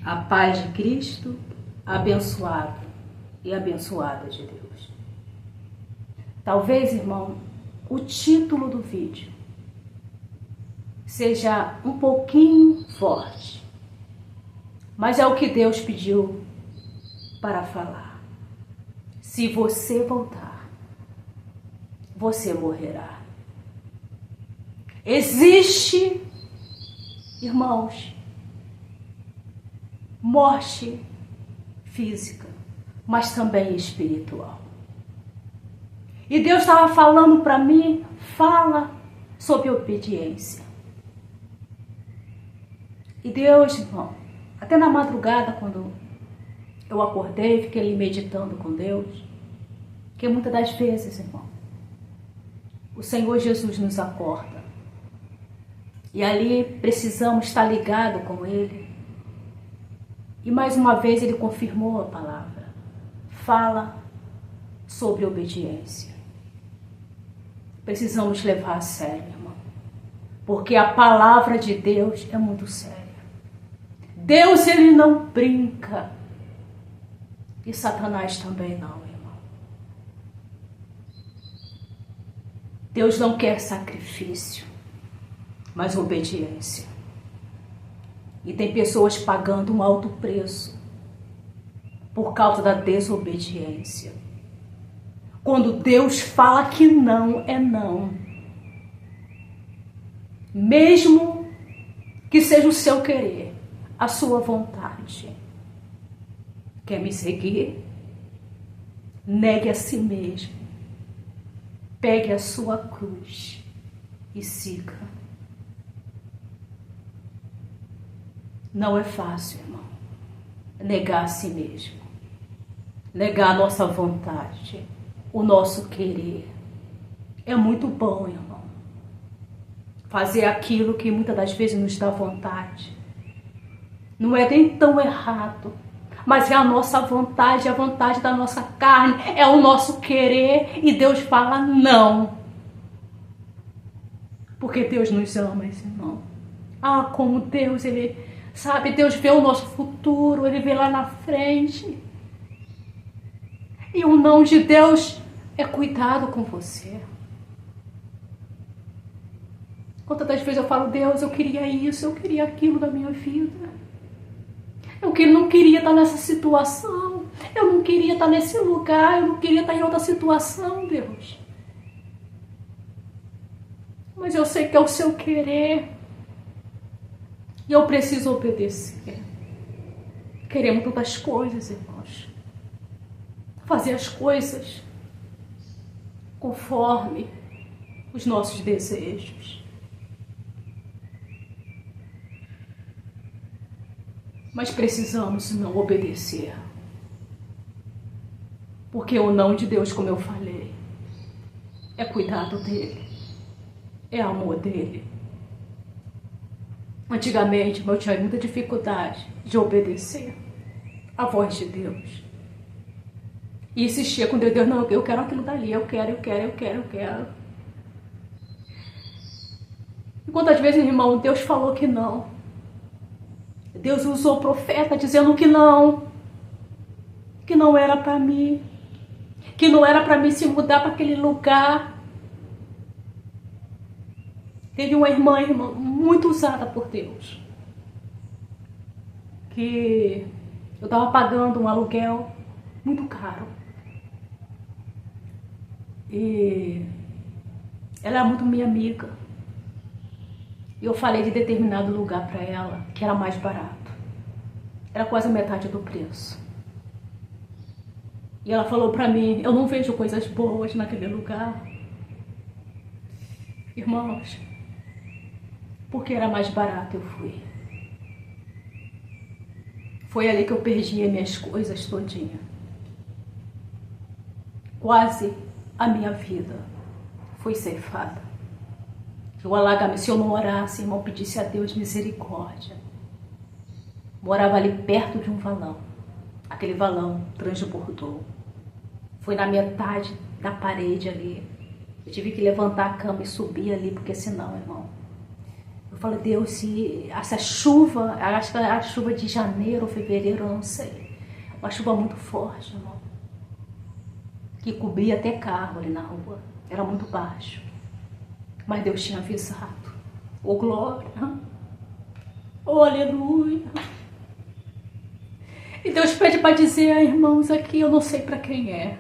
A paz de Cristo, abençoado e abençoada de Deus. Talvez, irmão, o título do vídeo seja um pouquinho forte, mas é o que Deus pediu para falar. Se você voltar, você morrerá. Existe, irmãos, morte física, mas também espiritual. E Deus estava falando para mim, fala sobre obediência. E Deus, irmão, até na madrugada, quando eu acordei, fiquei ali meditando com Deus, que muitas das vezes, irmão, o Senhor Jesus nos acorda. E ali precisamos estar ligados com Ele. E mais uma vez Ele confirmou a palavra. Fala sobre obediência. Precisamos levar a sério, irmão. Porque a palavra de Deus é muito séria. Deus, Ele não brinca. E Satanás também não, irmão. Deus não quer sacrifício, mas obediência. E tem pessoas pagando um alto preço por causa da desobediência. Quando Deus fala que não, é não. Mesmo que seja o seu querer, a sua vontade. Quer me seguir? Negue a si mesmo. Pegue a sua cruz e siga. Não é fácil, irmão, negar a si mesmo, negar a nossa vontade, o nosso querer. É muito bom, irmão, fazer aquilo que muitas das vezes nos dá vontade. Não é nem tão errado, mas é a nossa vontade, a vontade da nossa carne, é o nosso querer, e Deus fala não. Porque Deus nos ama, irmão. Ah, como Deus, Ele... Sabe, Deus vê o nosso futuro, Ele vê lá na frente. E o não de Deus é cuidado com você. Quantas das vezes eu falo, Deus, eu queria isso, eu queria aquilo da minha vida. Eu não queria estar nessa situação. Eu não queria estar nesse lugar, eu não queria estar em outra situação, Deus. Mas eu sei que é o seu querer. E eu preciso obedecer. Queremos tantas coisas, irmãos. Fazer as coisas conforme os nossos desejos. Mas precisamos não obedecer. Porque o não de Deus, como eu falei, é cuidado dele. É amor dele. Antigamente, eu tinha muita dificuldade de obedecer a voz de Deus. E insistia com Deus, não, eu quero aquilo dali, eu quero. E quantas vezes, irmão, Deus falou que não. Deus usou o profeta dizendo que não era para mim, que não era para mim se mudar para aquele lugar. Teve uma irmã, muito usada por Deus, que eu estava pagando um aluguel muito caro. E ela era muito minha amiga. E eu falei de determinado lugar para ela, que era mais barato. Era quase a metade do preço. E ela falou para mim, eu não vejo coisas boas naquele lugar. Irmãos, porque era mais barato, eu fui. Foi ali que eu perdi as minhas coisas todinha. Quase a minha vida foi ceifada. O alagamento, se eu não orasse, irmão, pedisse a Deus misericórdia. Morava ali perto de um valão. Aquele valão transbordou. Foi na metade da parede ali. Eu tive que levantar a cama e subir ali, porque senão, irmão, falei, Deus, se essa chuva, acho que é a chuva de janeiro ou fevereiro, eu não sei. Uma chuva muito forte, irmão. Que cobria até carro ali na rua. Era muito baixo. Mas Deus tinha avisado. Oh, glória. Oh, aleluia. E Deus pede para dizer, irmãos, aqui eu não sei para quem é.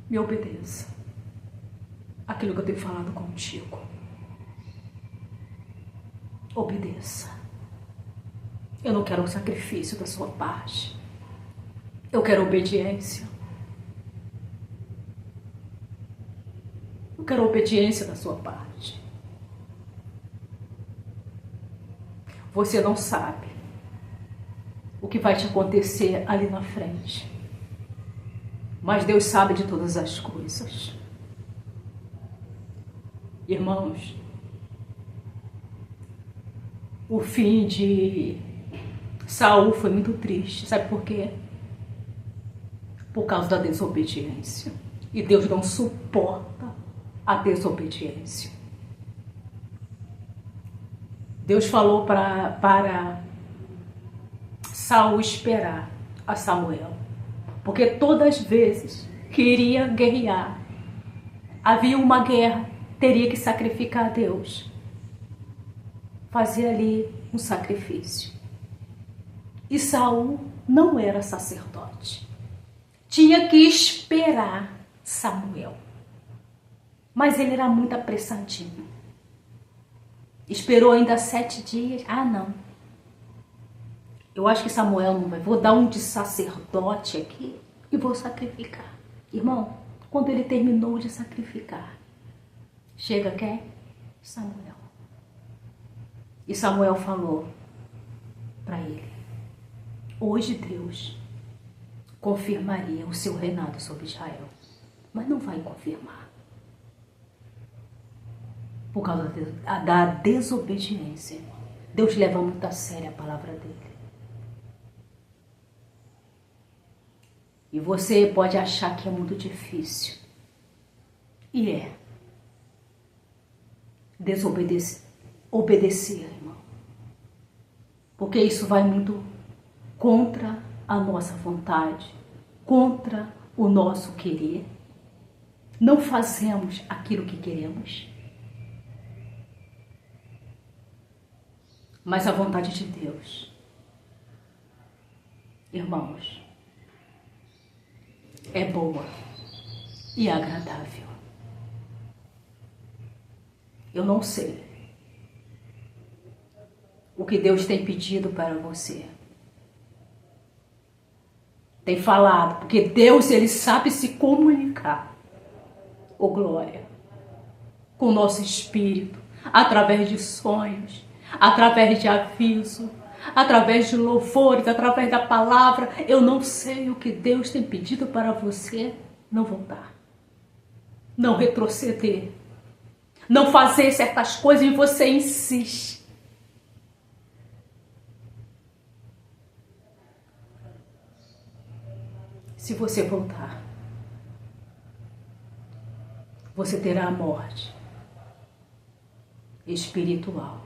Me obedeça. Aquilo que eu tenho falado contigo. Obedeça. Eu não quero o sacrifício da sua parte. Eu quero obediência. Eu quero obediência da sua parte. Você não sabe o que vai te acontecer ali na frente. Mas Deus sabe de todas as coisas. Irmãos, o fim de Saul foi muito triste. Sabe por quê? Por causa da desobediência. E Deus não suporta a desobediência. Deus falou para Saul esperar a Samuel. Porque todas as vezes que iria guerrear, havia uma guerra, teria que sacrificar a Deus. Fazer ali um sacrifício. E Saul não era sacerdote. Tinha que esperar Samuel. Mas ele era muito apressadinho. Esperou ainda 7 dias. Ah, não. Eu acho que Samuel não vai. Vou dar um de sacerdote aqui e vou sacrificar. Irmão, quando ele terminou de sacrificar, chega quem? Samuel. E Samuel falou para ele, hoje Deus confirmaria o seu reinado sobre Israel, mas não vai confirmar. Por causa da desobediência. Deus leva muito a sério a palavra dele. E você pode achar que é muito difícil. E é. Obedecer, irmão. Porque isso vai muito contra a nossa vontade, contra o nosso querer. Não fazemos aquilo que queremos. Mas a vontade de Deus, irmãos, é boa e agradável. Eu não sei o que Deus tem pedido para você. Tem falado, porque Deus, ele sabe se comunicar. Ô glória, com o nosso espírito, através de sonhos, através de aviso, através de louvores, através da palavra. Eu não sei o que Deus tem pedido para você não voltar, não retroceder, não fazer certas coisas e você insiste. Se você voltar, você terá a morte espiritual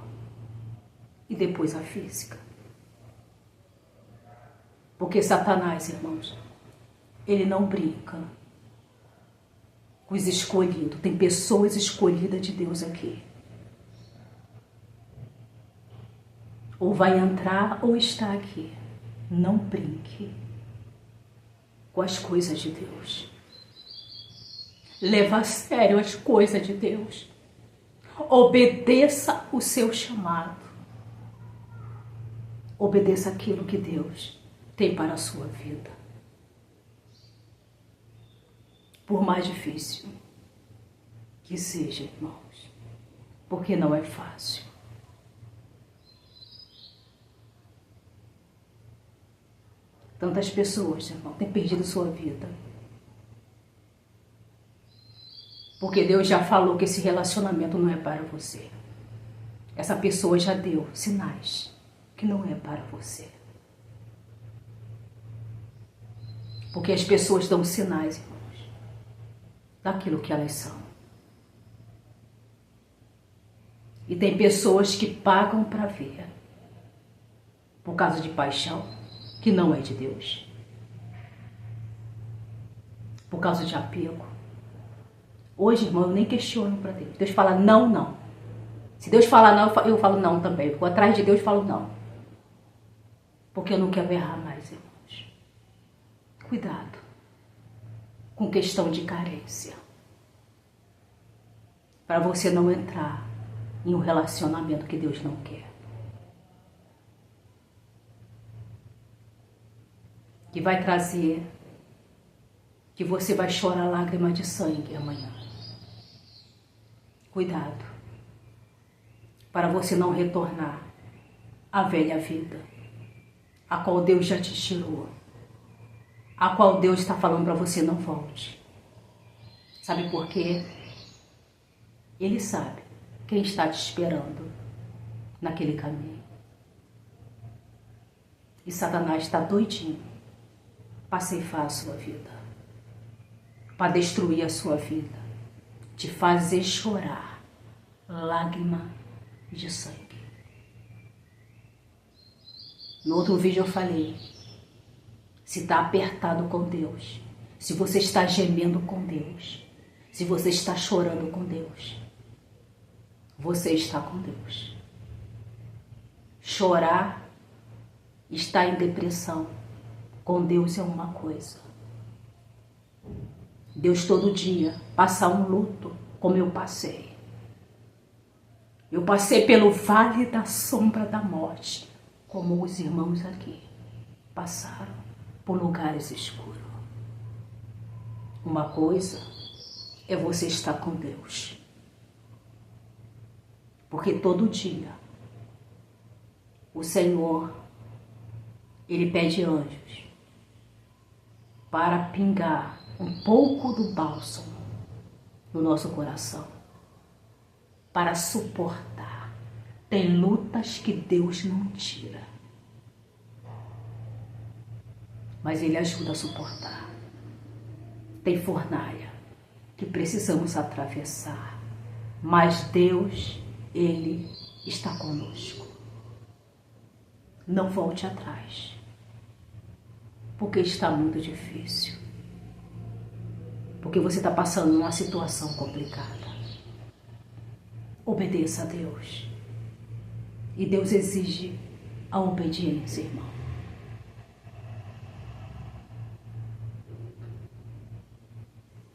e depois a física. Porque Satanás, irmãos, ele não brinca com os escolhidos. Tem pessoas escolhidas de Deus aqui. Ou vai entrar ou está aqui. Não brinque com as coisas de Deus. Leva a sério as coisas de Deus. Obedeça o seu chamado. Obedeça aquilo que Deus tem para a sua vida. Por mais difícil que seja, irmãos, porque não é fácil. Tantas pessoas, irmão, têm perdido sua vida. Porque Deus já falou que esse relacionamento não é para você. Essa pessoa já deu sinais que não é para você. Porque as pessoas dão sinais, irmãos, daquilo que elas são. E tem pessoas que pagam para ver, por causa de paixão, que não é de Deus. Por causa de apego. Hoje, irmão, eu nem questiono para Deus. Deus fala não, não. Se Deus falar não, eu falo não também. Eu vou atrás de Deus e falo não. Porque eu não quero errar mais, irmãos. Cuidado com questão de carência. Para você não entrar em um relacionamento que Deus não quer. Que vai trazer, que você vai chorar lágrima de sangue amanhã. Cuidado, para você não retornar à velha vida, a qual Deus já te tirou, a qual Deus está falando para você não volte. Sabe por quê? Ele sabe quem está te esperando naquele caminho. E Satanás está doidinho para ceifar a sua vida, para destruir a sua vida, te fazer chorar lágrima de sangue. No outro vídeo eu falei, se está apertado com Deus, se você está gemendo com Deus, se você está chorando com Deus, você está com Deus. Chorar, estar em depressão, com Deus é uma coisa. Deus todo dia passa um luto como eu passei. Eu passei pelo vale da sombra da morte, como os irmãos aqui passaram por lugares escuros. Uma coisa é você estar com Deus. Porque todo dia o Senhor, Ele pede anjos para pingar um pouco do bálsamo no nosso coração, para suportar. Tem lutas que Deus não tira, mas Ele ajuda a suportar. Tem fornalha que precisamos atravessar, mas Deus, Ele está conosco. Não volte atrás, porque está muito difícil. Porque você está passando numa situação complicada. Obedeça a Deus. E Deus exige a obediência, irmão.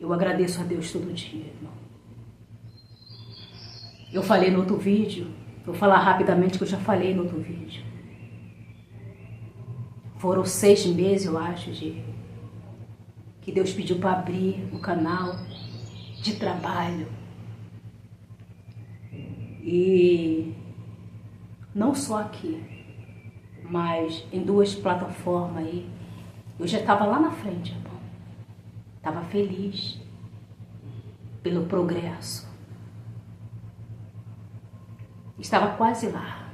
Eu agradeço a Deus todo dia, irmão. Eu falei no outro vídeo, vou falar rapidamente que eu já falei no outro vídeo. Foram 6 meses, eu acho, que Deus pediu para abrir o canal de trabalho. E não só aqui, mas em 2 plataformas aí. Eu já estava lá na frente, irmão. Estava feliz pelo progresso. Estava quase lá.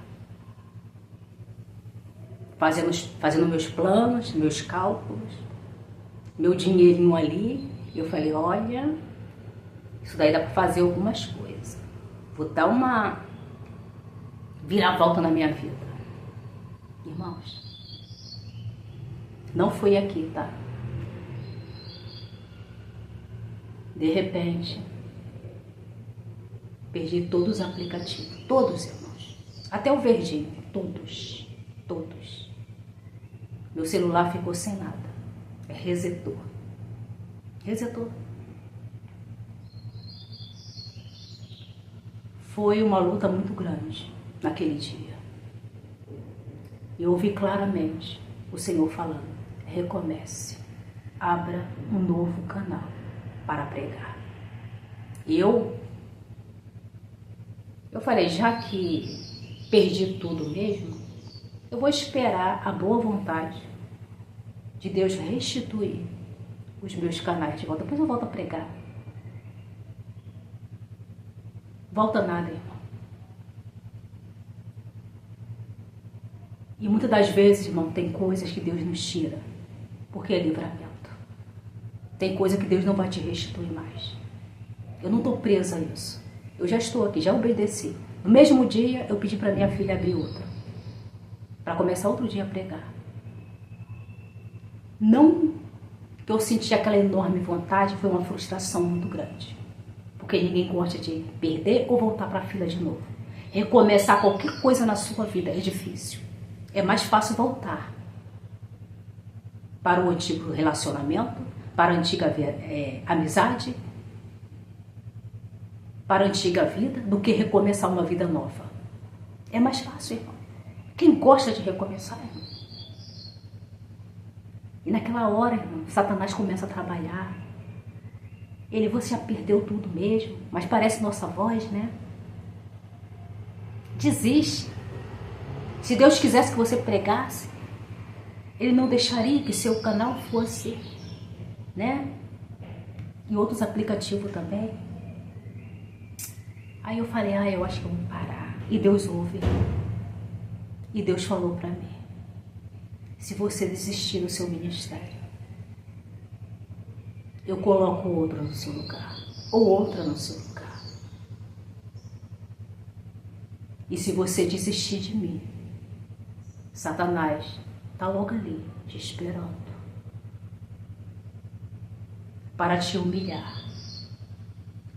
Fazendo meus planos, meus cálculos, meu dinheirinho ali. Eu falei, olha, isso daí dá para fazer algumas coisas. Vou dar uma viravolta na minha vida. Irmãos, não foi aqui, tá? De repente, perdi todos os aplicativos. Todos, irmãos. Até o verdinho. Todos. Meu celular ficou sem nada. Resetou. Foi uma luta muito grande naquele dia. Eu ouvi claramente o Senhor falando, recomece, abra um novo canal para pregar. Eu falei, já que perdi tudo mesmo, eu vou esperar a boa vontade de Deus restituir os meus canais de volta. Depois eu volto a pregar. Volta nada, irmão. E muitas das vezes, irmão, tem coisas que Deus nos tira, porque é livramento. Tem coisa que Deus não vai te restituir mais. Eu não estou presa a isso. Eu já estou aqui, já obedeci. No mesmo dia, eu pedi para minha filha abrir outra, para começar outro dia a pregar. Não que eu senti aquela enorme vontade, foi uma frustração muito grande. Porque ninguém gosta de perder ou voltar para a fila de novo. Recomeçar qualquer coisa na sua vida é difícil. É mais fácil voltar para o antigo relacionamento, para a antiga amizade, para a antiga vida, do que recomeçar uma vida nova. É mais fácil, irmão. Quem gosta de recomeçar, irmão? E naquela hora, irmão, Satanás começa a trabalhar. Você já perdeu tudo mesmo, mas parece nossa voz, né? Desiste. Se Deus quisesse que você pregasse, Ele não deixaria que seu canal fosse, né? E outros aplicativos também. Aí eu falei, eu acho que eu vou parar. E Deus ouve. E Deus falou para mim, se você desistir do seu ministério, eu coloco outro no seu lugar, ou outra no seu lugar. E se você desistir de mim, Satanás está logo ali, te esperando, para te humilhar,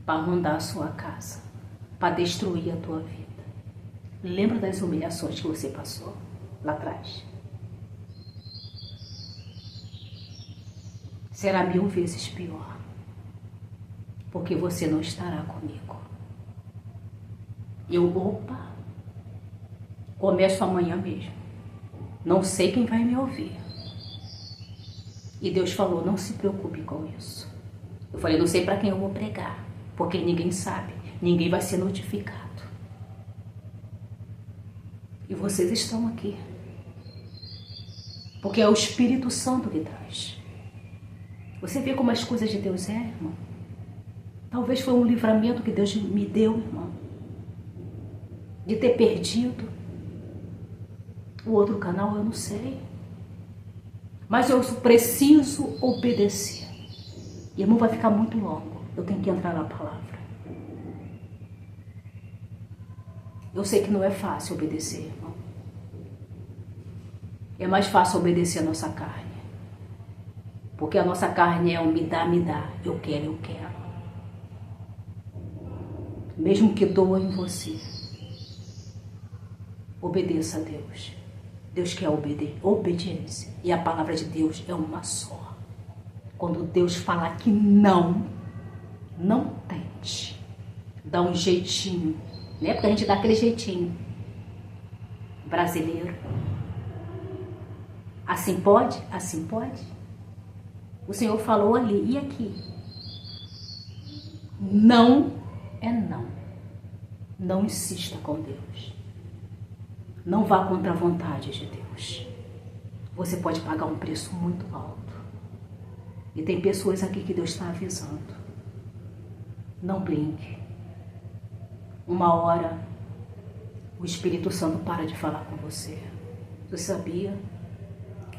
para mandar a sua casa, para destruir a tua vida. Lembra das humilhações que você passou lá atrás? Será 1000 vezes pior, porque você não estará comigo. Começo amanhã mesmo. Não sei quem vai me ouvir. E Deus falou, não se preocupe com isso. Eu falei, não sei para quem eu vou pregar, porque ninguém sabe, ninguém vai ser notificado. E vocês estão aqui, porque é o Espírito Santo que traz. Você vê como as coisas de Deus irmão? Talvez foi um livramento que Deus me deu, irmão, de ter perdido o outro canal, eu não sei. Mas eu preciso obedecer. E irmão, vai ficar muito longo. Eu tenho que entrar na palavra. Eu sei que não é fácil obedecer, irmão. É mais fácil obedecer a nossa carne. Porque a nossa carne é um me dá, eu quero. Mesmo que doa em você, obedeça a Deus. Deus quer obediência. E a palavra de Deus é uma só. Quando Deus falar que não tente. Dá um jeitinho, né? Porque a gente dá aquele jeitinho brasileiro. Assim pode? Assim pode? O Senhor falou ali, e aqui? Não é não. Não insista com Deus. Não vá contra a vontade de Deus. Você pode pagar um preço muito alto. E tem pessoas aqui que Deus está avisando. Não brinque. Uma hora, o Espírito Santo para de falar com você. Você sabia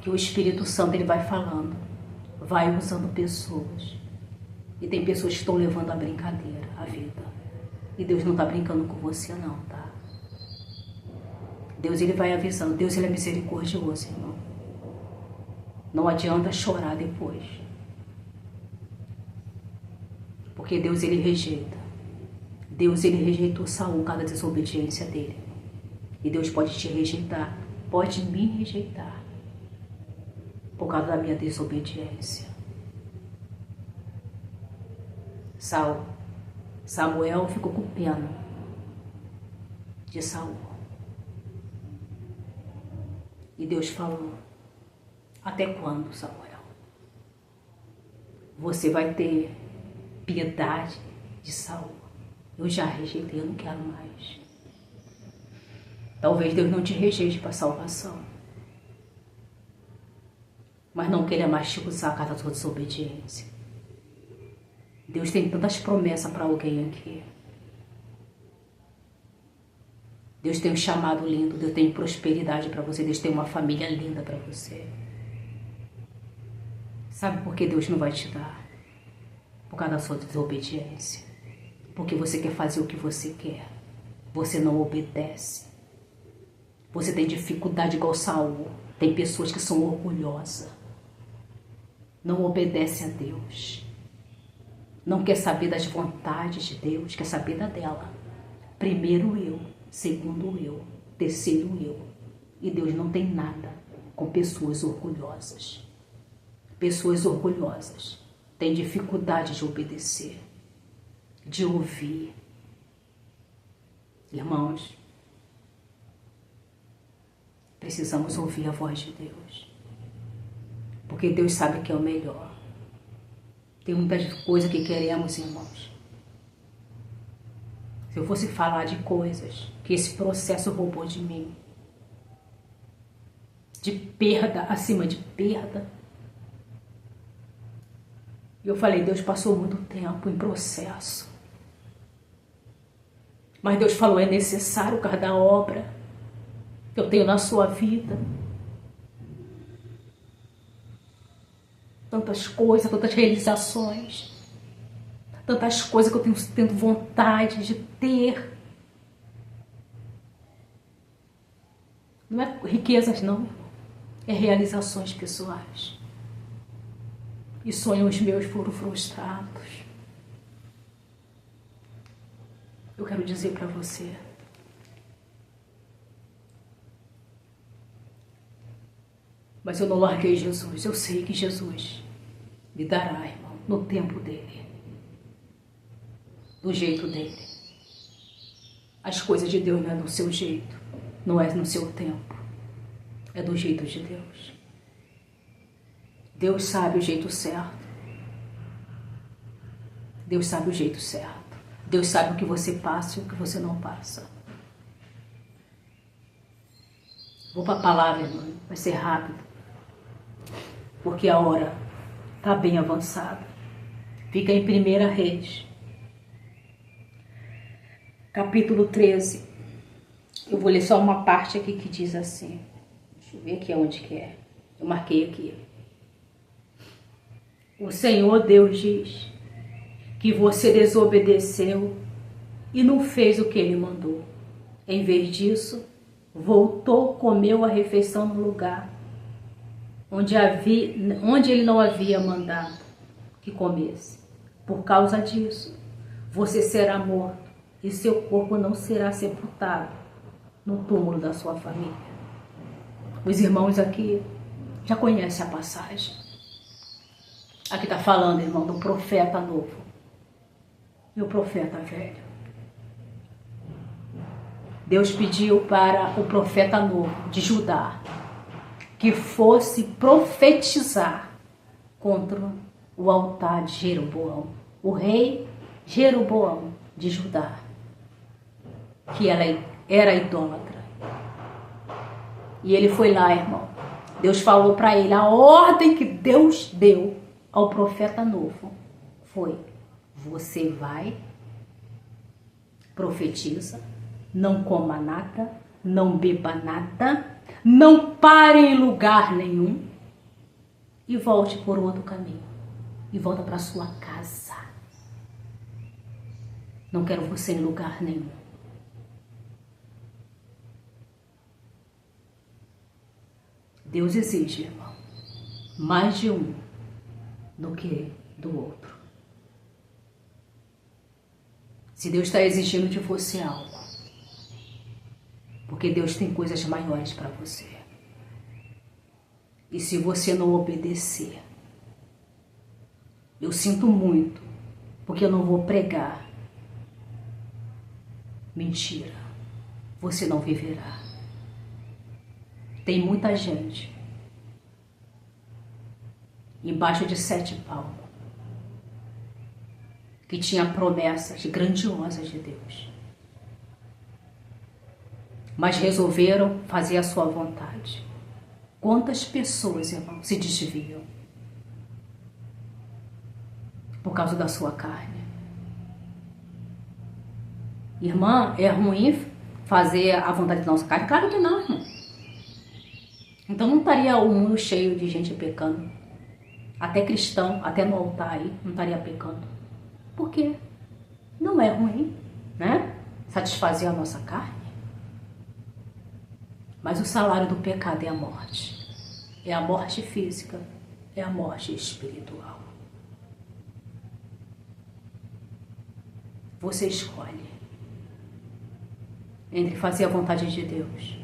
que o Espírito Santo ele vai falando, vai usando pessoas. E tem pessoas que estão levando a brincadeira, a vida. E Deus não está brincando com você não, tá? Deus ele vai avisando. Deus ele é misericordioso, irmão. Não adianta chorar depois. Porque Deus ele rejeita. Deus ele rejeitou Saul por causa da desobediência dele. E Deus pode te rejeitar, pode me rejeitar por causa da minha desobediência. Samuel ficou com pena de Saul. E Deus falou, até quando, Samuel? Você vai ter piedade de Saul? Eu já rejeitei, eu não quero mais. Talvez Deus não te rejeite para salvação. Mas não queira mais te usar a causa da sua desobediência. Deus tem tantas promessas para alguém aqui. Deus tem um chamado lindo, Deus tem prosperidade para você, Deus tem uma família linda para você. Sabe por que Deus não vai te dar? Por causa da sua desobediência. Porque você quer fazer o que você quer. Você não obedece. Você tem dificuldade igual Saul. Tem pessoas que são orgulhosas. Não obedece a Deus. Não quer saber das vontades de Deus, quer saber da dela. Primeiro eu, segundo eu, terceiro eu. E Deus não tem nada com pessoas orgulhosas. Pessoas orgulhosas têm dificuldade de obedecer, de ouvir. Irmãos, precisamos ouvir a voz de Deus, porque Deus sabe que é o melhor. Tem muitas coisas que queremos, irmãos. Se eu fosse falar de coisas que esse processo roubou de mim, de perda acima de perda, eu falei, Deus passou muito tempo em processo. Mas Deus falou, é necessário por causa da obra que eu tenho na sua vida. Tantas coisas, tantas realizações, tantas coisas que eu tenho tendo vontade de ter. Não é riquezas, não. É realizações pessoais. E sonhos meus foram frustrados. Eu quero dizer para você, mas eu não larguei Jesus. Eu sei que Jesus me dará, irmão, no tempo dele, do jeito dele. As coisas de Deus não é no seu jeito, não é no seu tempo, é do jeito de Deus. Deus sabe o jeito certo. Deus sabe o jeito certo. Deus sabe o que você passa e o que você não passa. Vou para a palavra, irmão. Vai ser rápido, porque a hora está bem avançada. Fica em 1 Reis, capítulo 13. Eu vou ler só uma parte aqui que diz assim. Deixa eu ver aqui onde que é. Eu marquei aqui. O Senhor Deus diz que você desobedeceu e não fez o que ele mandou. Em vez disso, voltou, comeu a refeição no lugar onde ele não havia mandado que comesse. Por causa disso, você será morto e seu corpo não será sepultado no túmulo da sua família. Os irmãos aqui já conhecem a passagem. Aqui está falando, irmão, do profeta novo e o profeta velho. Deus pediu para o profeta novo de Judá que fosse profetizar contra o altar de Jeroboão, o rei Jeroboão de Judá, que era idólatra. E ele foi lá, irmão. Deus falou para ele, a ordem que Deus deu ao profeta novo foi: você vai, profetiza, não coma nada, não beba nada, não pare em lugar nenhum e volte por outro caminho e volta para sua casa. Não quero você em lugar nenhum. Deus exige, irmão, mais de um do que do outro. Se Deus está exigindo de você algo, porque Deus tem coisas maiores para você. E se você não obedecer, eu sinto muito, porque eu não vou pregar mentira. Você não viverá. Tem muita gente embaixo de 7 palmos que tinha promessas grandiosas de Deus, mas resolveram fazer a sua vontade. Quantas pessoas, irmão, se desviam por causa da sua carne? Irmã, é ruim fazer a vontade da nossa carne? Claro que não, irmão. Então não estaria o mundo cheio de gente pecando. Até cristão, até no altar aí, não estaria pecando. Por quê? Não é ruim, né? satisfazer a nossa carne. Mas o salário do pecado é a morte. É a morte física, é a morte espiritual. Você escolhe entre fazer a vontade de Deus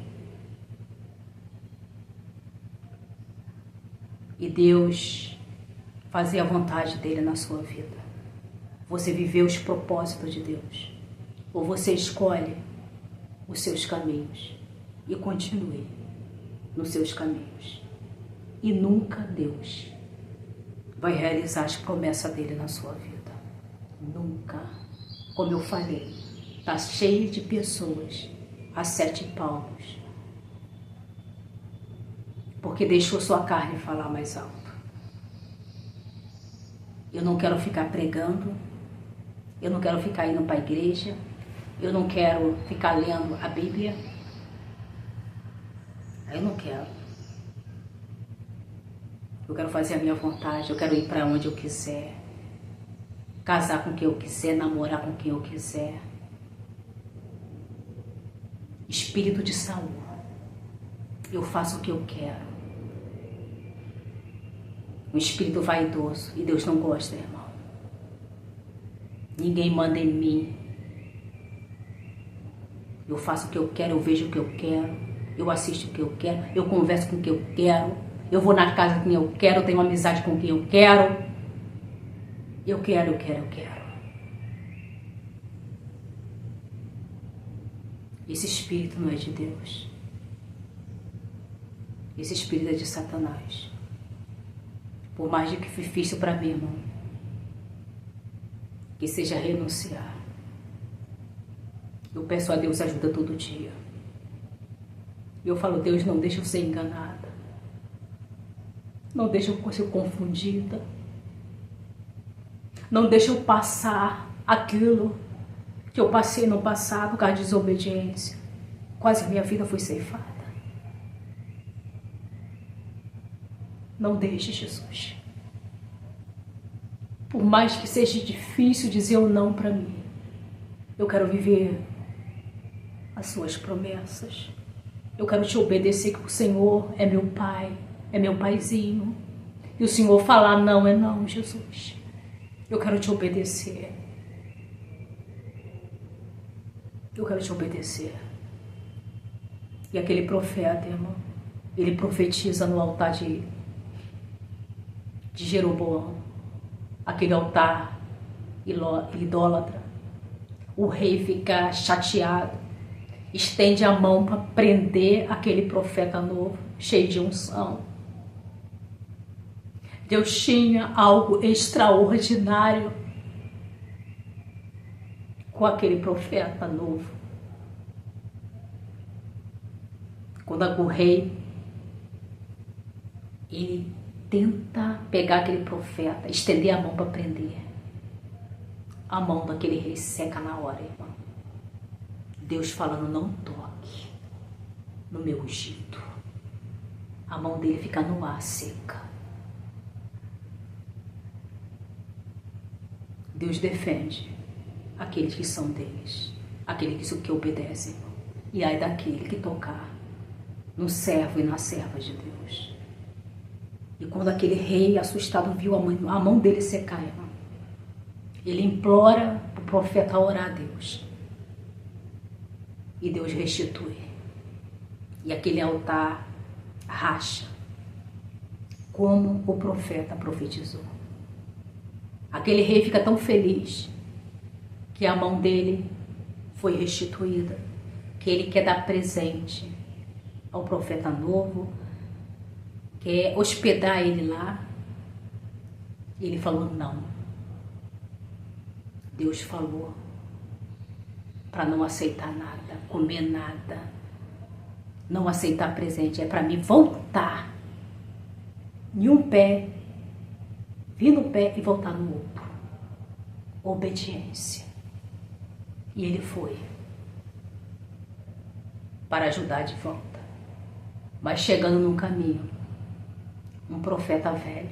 e Deus fazer a vontade dele na sua vida. Você viver os propósitos de Deus. Ou você escolhe os seus caminhos e continue nos seus caminhos. E nunca Deus vai realizar as promessas dele na sua vida. Nunca. Como eu falei, está cheio de pessoas a 7 palmos, porque deixou sua carne falar mais alto. Eu não quero ficar pregando, eu não quero ficar indo para a igreja, eu não quero ficar lendo a Bíblia. Eu não quero. Eu quero fazer a minha vontade, eu quero ir para onde eu quiser, casar com quem eu quiser, namorar com quem eu quiser. Espírito de Saul. Eu faço o que eu quero. Um espírito vaidoso. E Deus não gosta, irmão. Ninguém manda em mim. Eu faço o que eu quero, eu vejo o que eu quero, eu assisto o que eu quero, eu converso com quem eu quero, eu vou na casa com quem eu quero, eu tenho amizade com quem eu quero. Eu quero. Esse espírito não é de Deus. Esse espírito é de Satanás. Por mais que difícil para mim, irmão, que seja renunciar. Eu peço a Deus ajuda todo dia. Eu falo, Deus, não deixa eu ser enganada. Não deixa eu ser confundida. Não deixa eu passar aquilo que eu passei no passado por causa de desobediência. Quase a minha vida foi ceifada. Não deixe, Jesus. Por mais que seja difícil dizer o não para mim, eu quero viver as suas promessas. Eu quero te obedecer, que o Senhor é meu Pai, é meu paizinho. E o Senhor falar não é não, Jesus. Eu quero te obedecer. Eu quero te obedecer. E aquele profeta, irmão, ele profetiza no altar de Jeroboão. Aquele altar idólatra. O rei fica chateado. Estende a mão para prender aquele profeta novo, cheio de unção. Deus tinha algo extraordinário com aquele profeta novo. Quando o rei, ele tenta pegar aquele profeta, estender a mão para prender, a mão daquele rei seca na hora, irmão. Deus falando, não toque no meu ungido. A mão dele fica no ar, seca. Deus defende aqueles que são deles, aqueles que obedecem, irmão. E ai daquele que tocar no servo e na serva de Deus. E quando aquele rei assustado viu a mão dele secar, irmão, ele implora para o profeta orar a Deus. E Deus restitui. E aquele altar racha, como o profeta profetizou. Aquele rei fica tão feliz que a mão dele foi restituída, que ele quer dar presente ao profeta novo, quer hospedar ele lá. Ele falou não. Deus falou para não aceitar nada, comer nada, não aceitar presente. É para mim voltar em um pé, vir no pé e voltar no outro. Obediência. E ele foi para ajudar de volta. Mas chegando no caminho, um profeta velho,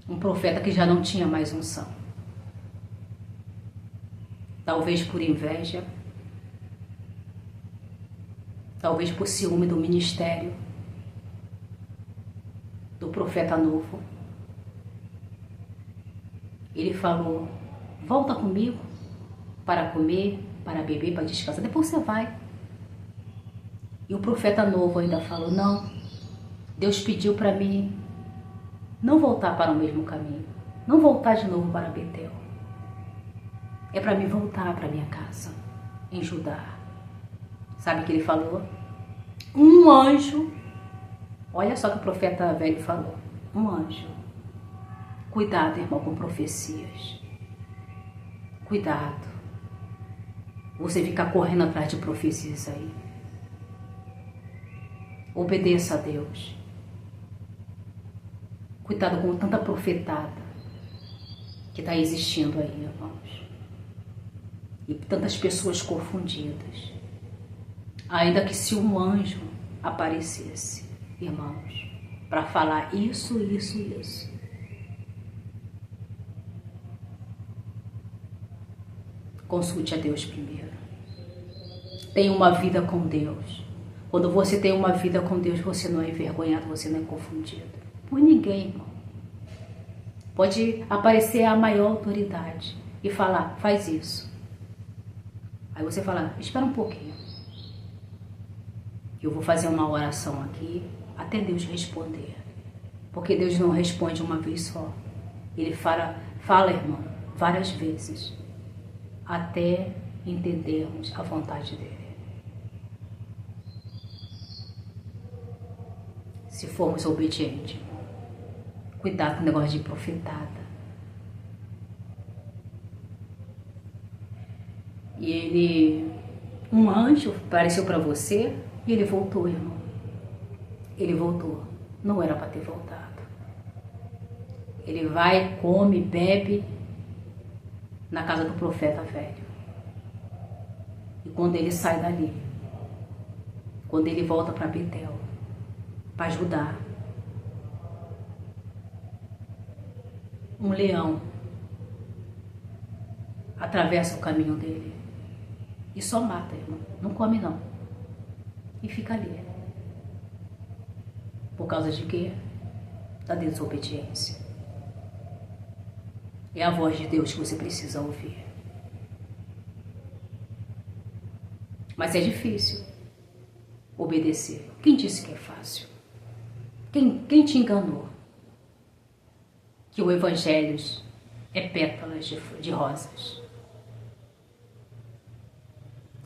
um profeta que já não tinha mais unção, talvez por inveja, talvez por ciúme do ministério do profeta novo. Ele falou: volta comigo para comer, para beber, para descansar, depois você vai. E o profeta novo ainda falou: não, Deus pediu para mim não voltar para o mesmo caminho, não voltar de novo para Betel. É para mim voltar para minha casa, em Judá. Sabe o que ele falou? Um anjo, olha só que o profeta velho falou, um anjo. Cuidado, irmão, com profecias. Cuidado. Você ficar correndo atrás de profecias aí. Obedeça a Deus. Cuidado com tanta profetada que está existindo aí, irmãos. E tantas pessoas confundidas. Ainda que se um anjo aparecesse, irmãos, para falar isso, consulte a Deus primeiro. Tenha uma vida com Deus. Quando você tem uma vida com Deus, você não é envergonhado, você não é confundido por ninguém, irmão. Pode aparecer a maior autoridade e falar: faz isso. Aí você fala: espera um pouquinho, eu vou fazer uma oração aqui até Deus responder. Porque Deus não responde uma vez só. Ele fala, irmão, várias vezes, até entendermos a vontade dele. Se formos obedientes, cuidado com o negócio de profetada. E um anjo apareceu para você e ele voltou, irmão. Ele voltou. Não era para ter voltado. Ele vai, come, bebe na casa do profeta velho. E quando ele sai dali, quando ele volta para Betel, para ajudar, um leão atravessa o caminho dele e só mata, irmão. Não come não. E fica ali. Por causa de quê? Da desobediência. É a voz de Deus que você precisa ouvir. Mas é difícil obedecer. Quem disse que é fácil? Quem te enganou? Que o evangelho é pétalas de rosas.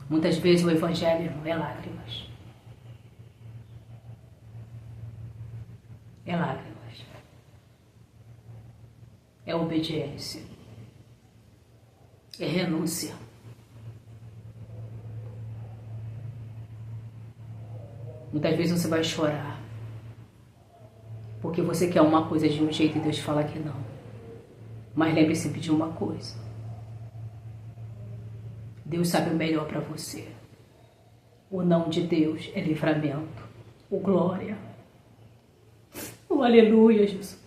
Muitas vezes o evangelho é lágrimas. É lágrimas. É obediência. É renúncia. Muitas vezes você vai chorar porque você quer uma coisa de um jeito e Deus fala que não. Mas lembre sempre de uma coisa: Deus sabe o melhor para você. O não de Deus é livramento. O glória. O aleluia, Jesus.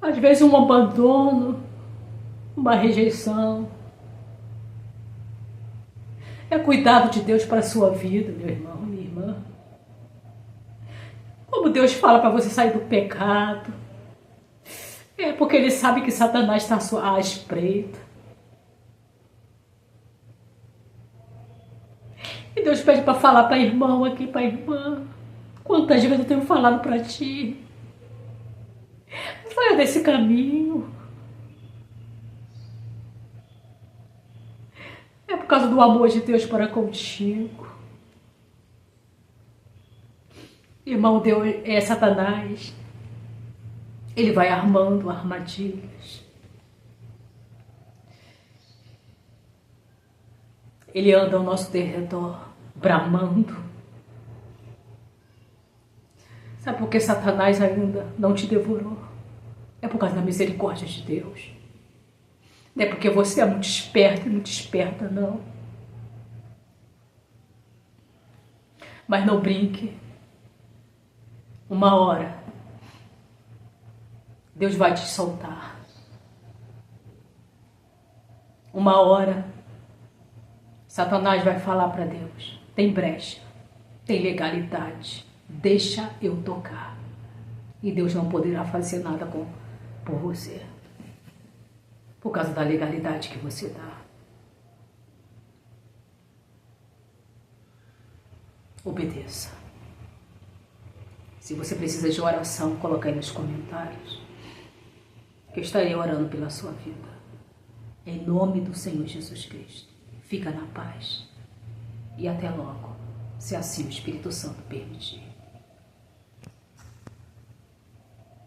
Às vezes um abandono, uma rejeição, é cuidado de Deus para a sua vida, meu irmão, minha irmã. Como Deus fala para você sair do pecado, é porque Ele sabe que Satanás está à espreita. E Deus pede para falar para irmão aqui, para irmã. Quantas vezes eu tenho falado para ti? Saia desse caminho. É por causa do amor de Deus para contigo. Irmão, Deus é Satanás. Ele vai armando armadilhas. Ele anda ao nosso derredor, bramando. Sabe por que Satanás ainda não te devorou? É por causa da misericórdia de Deus. Não é porque você é muito esperto e muito esperta, não. Mas não brinque. Uma hora, Deus vai te soltar. Uma hora, Satanás vai falar para Deus: tem brecha, tem legalidade, deixa eu tocar. E Deus não poderá fazer nada por você, por causa da legalidade que você dá. Obedeça. Se você precisa de oração, coloque aí nos comentários, que eu estarei orando pela sua vida. Em nome do Senhor Jesus Cristo. Fica na paz. E até logo, se assim o Espírito Santo permitir.